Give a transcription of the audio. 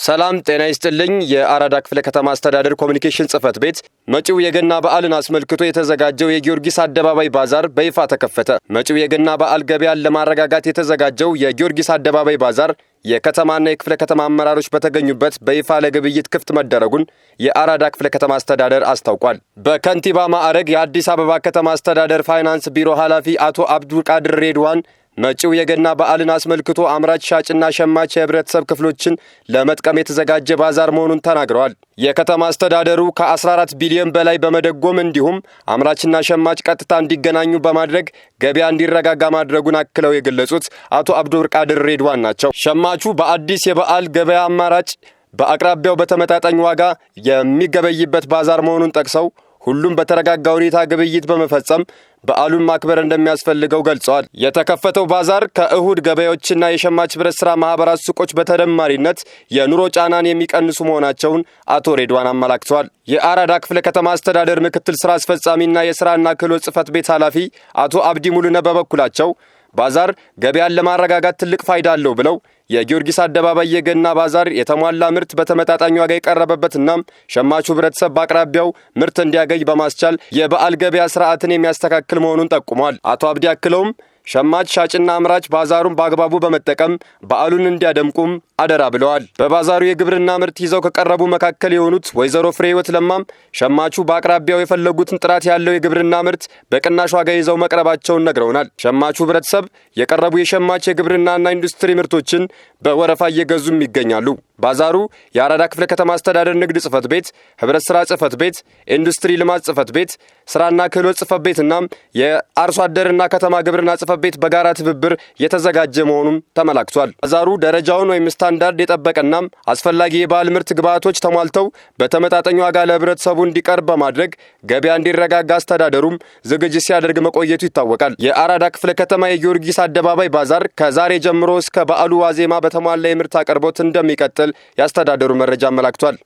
ሰላም ጤና ይስጥልኝ። የአራዳ ክፍለ ከተማ አስተዳደር ኮሙኒኬሽን ጽህፈት ቤት መጪው የገና በዓልን አስመልክቶ የተዘጋጀው የጊዮርጊስ አደባባይ ባዛር በይፋ ተከፈተ። መጪው የገና በዓል ገበያን ለማረጋጋት የተዘጋጀው የጊዮርጊስ አደባባይ ባዛር የከተማና የክፍለ ከተማ አመራሮች በተገኙበት በይፋ ለግብይት ክፍት መደረጉን የአራዳ ክፍለ ከተማ አስተዳደር አስታውቋል። በከንቲባ ማዕረግ የአዲስ አበባ ከተማ አስተዳደር ፋይናንስ ቢሮ ኃላፊ አቶ አብዱልቃድር ሬድዋን መጪው የገና በዓልን አስመልክቶ አምራች ሻጭና ሸማች የህብረተሰብ ክፍሎችን ለመጥቀም የተዘጋጀ ባዛር መሆኑን ተናግረዋል። የከተማ አስተዳደሩ ከ14 ቢሊዮን በላይ በመደጎም እንዲሁም አምራችና ሸማች ቀጥታ እንዲገናኙ በማድረግ ገበያ እንዲረጋጋ ማድረጉን አክለው የገለጹት አቶ አብዱልቃድር ሬድዋን ናቸው። ሸማቹ በአዲስ የበዓል ገበያ አማራጭ በአቅራቢያው በተመጣጣኝ ዋጋ የሚገበይበት ባዛር መሆኑን ጠቅሰው ሁሉም በተረጋጋ ሁኔታ ግብይት በመፈጸም በዓሉን ማክበር እንደሚያስፈልገው ገልጸዋል። የተከፈተው ባዛር ከእሁድ ገበያዎችና የሸማች ህብረት ሥራ ማህበራት ሱቆች በተደማሪነት የኑሮ ጫናን የሚቀንሱ መሆናቸውን አቶ ሬድዋን አመላክተዋል። የአራዳ ክፍለ ከተማ አስተዳደር ምክትል ሥራ አስፈጻሚና የሥራና ክህሎት ጽህፈት ቤት ኃላፊ አቶ አብዲ ሙሉነ በበኩላቸው ባዛር ገበያን ለማረጋጋት ትልቅ ፋይዳ አለው ብለው የጊዮርጊስ አደባባይ የገና ባዛር የተሟላ ምርት በተመጣጣኝ ዋጋ የቀረበበትና ሸማቹ ህብረተሰብ በአቅራቢያው ምርት እንዲያገኝ በማስቻል የበዓል ገበያ ስርዓትን የሚያስተካክል መሆኑን ጠቁሟል። አቶ አብዲ አክለውም ሸማች ሻጭና አምራች ባዛሩን በአግባቡ በመጠቀም በዓሉን እንዲያደምቁም አደራ ብለዋል። በባዛሩ የግብርና ምርት ይዘው ከቀረቡ መካከል የሆኑት ወይዘሮ ፍሬህይወት ለማም ሸማቹ በአቅራቢያው የፈለጉትን ጥራት ያለው የግብርና ምርት በቅናሽ ዋጋ ይዘው መቅረባቸውን ነግረውናል። ሸማቹ ህብረተሰብ የቀረቡ የሸማች የግብርናና ኢንዱስትሪ ምርቶችን በወረፋ እየገዙም ይገኛሉ። ባዛሩ የአራዳ ክፍለ ከተማ አስተዳደር ንግድ ጽህፈት ቤት፣ ህብረት ሥራ ጽህፈት ቤት፣ ኢንዱስትሪ ልማት ጽህፈት ቤት፣ ስራና ክህሎት ጽህፈት ቤትና የአርሶ አደርና ከተማ ግብርና ጽህፈት ቤት በጋራ ትብብር የተዘጋጀ መሆኑን ተመላክቷል። ባዛሩ ደረጃውን ወይም ስታንዳርድ የጠበቀና አስፈላጊ የበዓል ምርት ግብዓቶች ተሟልተው በተመጣጣኝ ዋጋ ለህብረተሰቡ እንዲቀርብ በማድረግ ገበያ እንዲረጋጋ አስተዳደሩም ዝግጅት ሲያደርግ መቆየቱ ይታወቃል። የአራዳ ክፍለ ከተማ የጊዮርጊስ አደባባይ ባዛር ከዛሬ ጀምሮ እስከ በዓሉ ዋዜማ በተሟላ የምርት አቅርቦት እንደሚቀጥል ያስተዳደሩ መረጃ አመላክቷል።